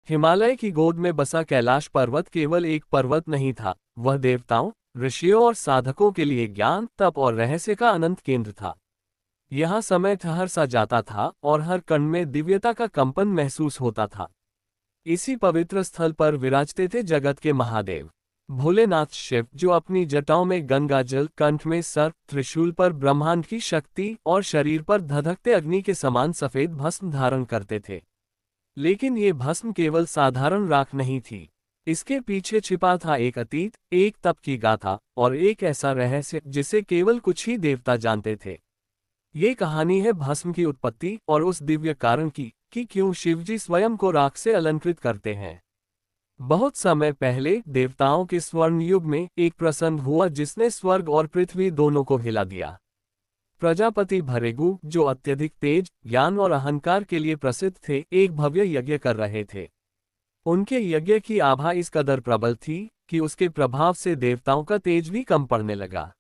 हिमालय की गोद में बसा कैलाश पर्वत केवल एक पर्वत नहीं था, वह देवताओं, ऋषियों और साधकों के लिए ज्ञान, तप और रहस्य का अनंत केंद्र था। यहाँ समय ठहर सा जाता था और हर कण में दिव्यता का कंपन महसूस होता था। इसी पवित्र स्थल पर विराजते थे जगत के महादेव भोलेनाथ शिव, जो अपनी जटाओं में गंगा जल, कंठ में सर्प, त्रिशूल पर ब्रह्मांड की शक्ति और शरीर पर धधकते अग्नि के समान सफेद भस्म धारण करते थे। लेकिन ये भस्म केवल साधारण राख नहीं थी। इसके पीछे छिपा था एक अतीत, एक तप की गाथा और एक ऐसा रहस्य जिसे केवल कुछ ही देवता जानते थे। ये कहानी है भस्म की उत्पत्ति और उस दिव्य कारण की कि क्यों शिवजी स्वयं को राख से अलंकृत करते हैं। बहुत समय पहले देवताओं के स्वर्ण युग में एक प्रसंग हुआ जिसने स्वर्ग और पृथ्वी दोनों को हिला दिया। प्रजापति भृगु, जो अत्यधिक तेज, ज्ञान और अहंकार के लिए प्रसिद्ध थे, एक भव्य यज्ञ कर रहे थे। उनके यज्ञ की आभा इस कदर प्रबल थी कि उसके प्रभाव से देवताओं का तेज भी कम पड़ने लगा।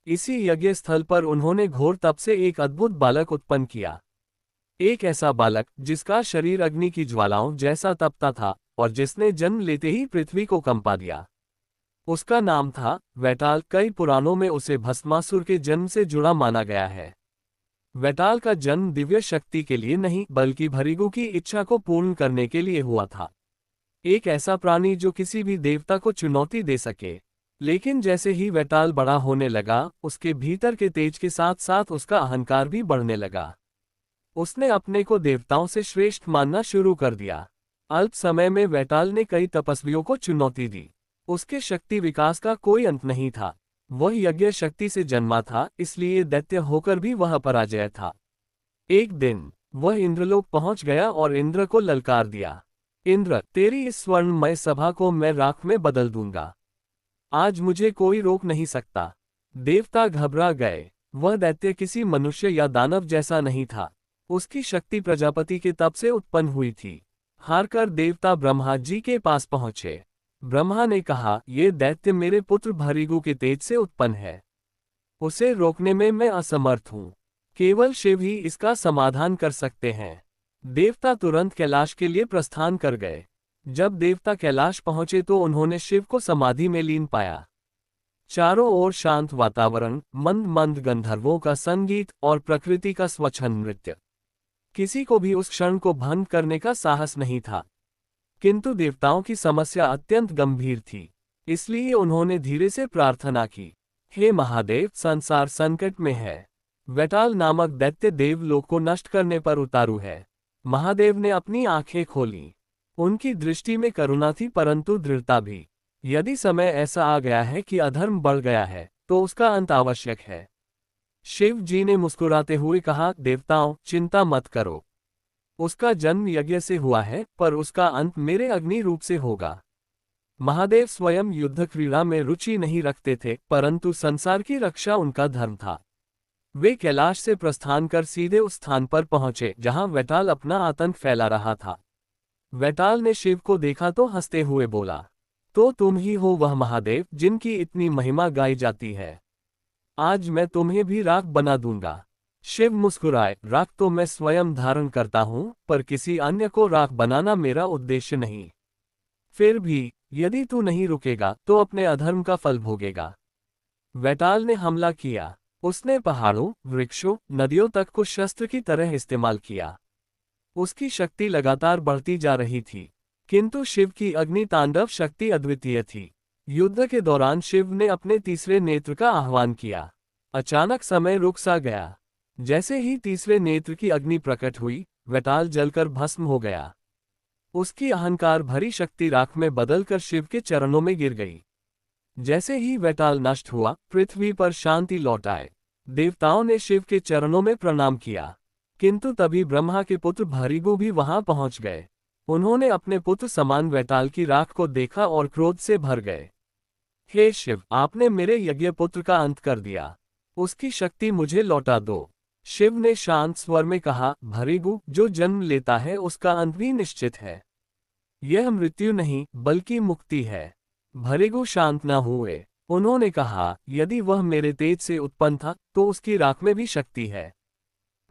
इसी यज्ञ स्थल पर उन्होंने घोर तप से एक अद्भुत बालक उत्पन्न किया। एक ऐसा बालक जिसका शरीर अग्नि की ज्वालाओं जैसा तपता था और जिसने जन्म लेते ही पृथ्वी को कंपा दिया। उसका नाम था वैताल। कई पुराणों में उसे भस्मासुर के जन्म से जुड़ा माना गया है। वैताल का जन्म दिव्य शक्ति के लिए नहीं बल्कि भृगु की इच्छा को पूर्ण करने के लिए हुआ था। एक ऐसा प्राणी जो किसी भी देवता को चुनौती दे सके। लेकिन जैसे ही वैताल बड़ा होने लगा, उसके भीतर के तेज के साथ साथ उसका अहंकार भी बढ़ने लगा। उसने अपने को देवताओं से श्रेष्ठ मानना शुरू कर दिया। अल्प समय में वैताल ने कई तपस्वियों को चुनौती दी। उसके शक्ति विकास का कोई अंत नहीं था। वह यज्ञ शक्ति से जन्मा था, इसलिए दैत्य होकर भी वह पराजय था। एक दिन वह इंद्रलोक पहुंच गया और इंद्र को ललकार दिया, इंद्र, तेरी इस स्वर्णमय सभा को मैं राख में बदल दूंगा। आज मुझे कोई रोक नहीं सकता। देवता घबरा गए। वह दैत्य किसी मनुष्य या दानव जैसा नहीं था। उसकी शक्ति प्रजापति के तप से उत्पन्न हुई थी। हारकर देवता ब्रह्मा जी के पास पहुंचे। ब्रह्मा ने कहा, ये दैत्य मेरे पुत्र भृगु के तेज से उत्पन्न है। उसे रोकने में मैं असमर्थ हूँ। केवल शिव ही इसका समाधान कर सकते हैं। देवता तुरंत कैलाश के लिए प्रस्थान कर गए। जब देवता कैलाश पहुंचे तो उन्होंने शिव को समाधि में लीन पाया। चारों ओर शांत वातावरण, मंद मंद गंधर्वों का संगीत और प्रकृति का स्वच्छंद नृत्य। किसी को भी उस क्षण को भंग करने का साहस नहीं था। किंतु देवताओं की समस्या अत्यंत गंभीर थी, इसलिए उन्होंने धीरे से प्रार्थना की, हे महादेव, संसार संकट में है। वैताल नामक दैत्य देवलोक को नष्ट करने पर उतारू है। महादेव ने अपनी आंखें खोलीं। उनकी दृष्टि में करुणा थी परंतु दृढ़ता भी। यदि समय ऐसा आ गया है कि अधर्म बढ़ गया है, तो उसका अंत आवश्यक है। शिव जी ने मुस्कुराते हुए कहा, देवताओं, चिंता मत करो। उसका जन्म यज्ञ से हुआ है, पर उसका अंत मेरे अग्नि रूप से होगा। महादेव स्वयं युद्ध क्रीड़ा में रुचि नहीं रखते थे, परंतु संसार की रक्षा उनका धर्म था। वे कैलाश से प्रस्थान कर सीधे उस स्थान पर पहुंचे जहां वैताल अपना आतंक फैला रहा था। वैताल ने शिव को देखा तो हंसते हुए बोला, तो तुम ही हो वह महादेव जिनकी इतनी महिमा गाई जाती है। आज मैं तुम्हें भी राख बना दूंगा। शिव मुस्कुराए, राख तो मैं स्वयं धारण करता हूं, पर किसी अन्य को राख बनाना मेरा उद्देश्य नहीं। फिर भी यदि तू नहीं रुकेगा तो अपने अधर्म का फल भोगेगा। वैताल ने हमला किया। उसने पहाड़ों, वृक्षों, नदियों तक को शस्त्र की तरह इस्तेमाल किया। उसकी शक्ति लगातार बढ़ती जा रही थी, किंतु शिव की अग्नि तांडव शक्ति अद्वितीय थी। युद्ध के दौरान शिव ने अपने तीसरे नेत्र का आह्वान किया। अचानक समय रुक सा गया। जैसे ही तीसरे नेत्र की अग्नि प्रकट हुई, वैताल जलकर भस्म हो गया। उसकी अहंकार भरी शक्ति राख में बदलकर शिव के चरणों में गिर गई। जैसे ही वैताल नष्ट हुआ, पृथ्वी पर शांति लौट आए। देवताओं ने शिव के चरणों में प्रणाम किया। किंतु तभी ब्रह्मा के पुत्र भृगु भी वहां पहुंच गए। उन्होंने अपने पुत्र समान वैताल की राख को देखा और क्रोध से भर गए। हे शिव, आपने मेरे यज्ञ पुत्र का अंत कर दिया। उसकी शक्ति मुझे लौटा दो। शिव ने शांत स्वर में कहा, भृगु, जो जन्म लेता है उसका अंत भी निश्चित है। यह मृत्यु नहीं बल्कि मुक्ति है। भृगु शांत न हुए। उन्होंने कहा, यदि वह मेरे तेज से उत्पन्न था तो उसकी राख में भी शक्ति है।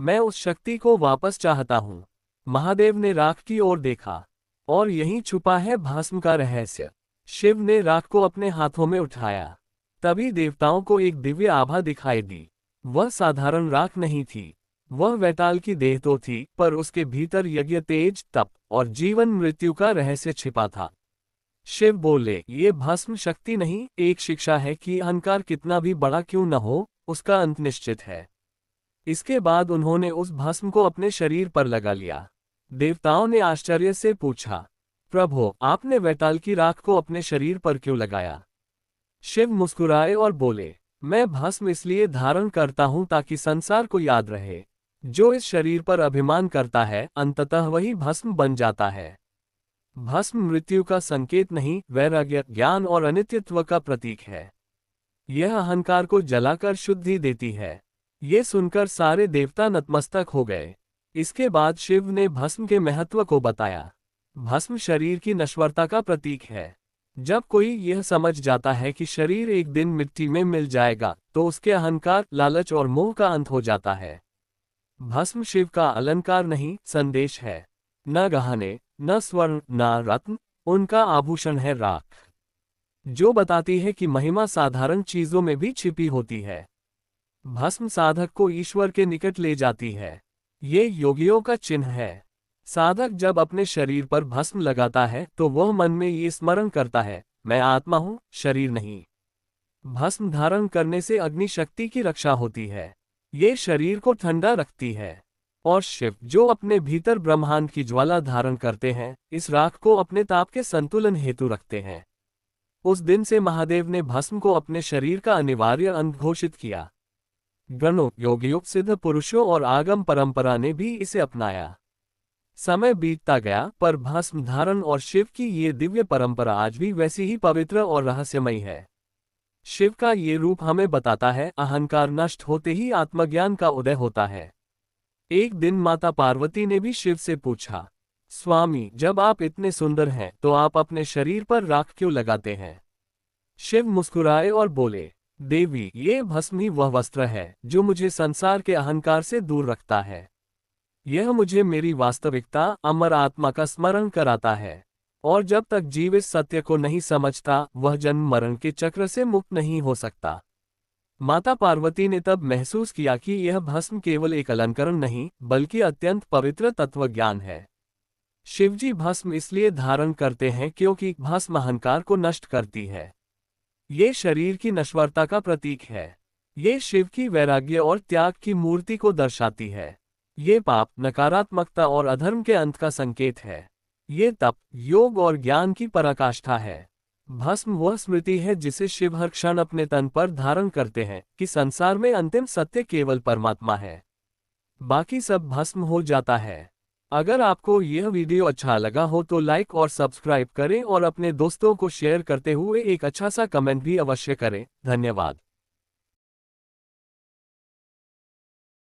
मैं उस शक्ति को वापस चाहता हूँ। महादेव ने राख की ओर देखा। और यहीं छुपा है भस्म का रहस्य। शिव ने राख को अपने हाथों में उठाया। तभी देवताओं को एक दिव्य आभा दिखाई दी। वह साधारण राख नहीं थी। वह वैताल की देह तो थी, पर उसके भीतर यज्ञ, तेज, तप और जीवन मृत्यु का रहस्य छिपा था। शिव बोले, ये भस्म शक्ति नहीं, एक शिक्षा है कि अहंकार कितना भी बड़ा क्यों न हो, उसका अंत निश्चित है। इसके बाद उन्होंने उस भस्म को अपने शरीर पर लगा लिया। देवताओं ने आश्चर्य से पूछा, प्रभु, आपने वैताल की राख को अपने शरीर पर क्यों लगाया? शिव मुस्कुराए और बोले, मैं भस्म इसलिए धारण करता हूं ताकि संसार को याद रहे। जो इस शरीर पर अभिमान करता है, अंततः वही भस्म बन जाता है। भस्म मृत्यु का संकेत नहीं, वैराग्य, ज्ञान और अनित्यत्व का प्रतीक है। यह अहंकार को जलाकर शुद्धि देती है। ये सुनकर सारे देवता नतमस्तक हो गए। इसके बाद शिव ने भस्म के महत्व को बताया। भस्म शरीर की नश्वरता का प्रतीक है। जब कोई यह समझ जाता है कि शरीर एक दिन मिट्टी में मिल जाएगा, तो उसके अहंकार, लालच और मोह का अंत हो जाता है। भस्म शिव का अलंकार नहीं, संदेश है। न गहने, न स्वर्ण, न रत्न, उनका आभूषण है राख, जो बताती है कि महिमा साधारण चीजों में भी छिपी होती है। भस्म साधक को ईश्वर के निकट ले जाती है। ये योगियों का चिन्ह है। साधक जब अपने शरीर पर भस्म लगाता है तो वह मन में ये स्मरण करता है, मैं आत्मा हूँ, शरीर नहीं। भस्म धारण करने से अग्नि शक्ति की रक्षा होती है। ये शरीर को ठंडा रखती है। और शिव, जो अपने भीतर ब्रह्मांड की ज्वाला धारण करते हैं, इस राख को अपने ताप के संतुलन हेतु रखते हैं। उस दिन से महादेव ने भस्म को अपने शरीर का अनिवार्य अंग घोषित किया। गणों, योगियों, सिद्ध पुरुषों और आगम परंपरा ने भी इसे अपनाया। समय बीतता गया, पर भस्म धारण और शिव की ये दिव्य परंपरा आज भी वैसी ही पवित्र और रहस्यमयी है। शिव का ये रूप हमें बताता है, अहंकार नष्ट होते ही आत्मज्ञान का उदय होता है। एक दिन माता पार्वती ने भी शिव से पूछा, स्वामी, जब आप इतने सुंदर हैं तो आप अपने शरीर पर राख क्यों लगाते हैं? शिव मुस्कुराए और बोले, देवी, ये भस्म ही वह वस्त्र है जो मुझे संसार के अहंकार से दूर रखता है। यह मुझे मेरी वास्तविकता, अमर आत्मा का स्मरण कराता है। और जब तक जीव इस सत्य को नहीं समझता, वह जन्म मरण के चक्र से मुक्त नहीं हो सकता। माता पार्वती ने तब महसूस किया कि यह भस्म केवल एक अलंकरण नहीं, बल्कि अत्यंत पवित्र तत्वज्ञान है। शिवजी भस्म इसलिए धारण करते हैं क्योंकि भस्म अहंकार को नष्ट करती है। ये शरीर की नश्वरता का प्रतीक है। ये शिव की वैराग्य और त्याग की मूर्ति को दर्शाती है। ये पाप, नकारात्मकता और अधर्म के अंत का संकेत है। ये तप, योग और ज्ञान की पराकाष्ठा है। भस्म वह स्मृति है जिसे शिव हर क्षण अपने तन पर धारण करते हैं कि संसार में अंतिम सत्य केवल परमात्मा है। बाकी सब भस्म हो जाता है। अगर आपको यह वीडियो अच्छा लगा हो तो लाइक और सब्सक्राइब करें और अपने दोस्तों को शेयर करते हुए एक अच्छा सा कमेंट भी अवश्य करें। धन्यवाद।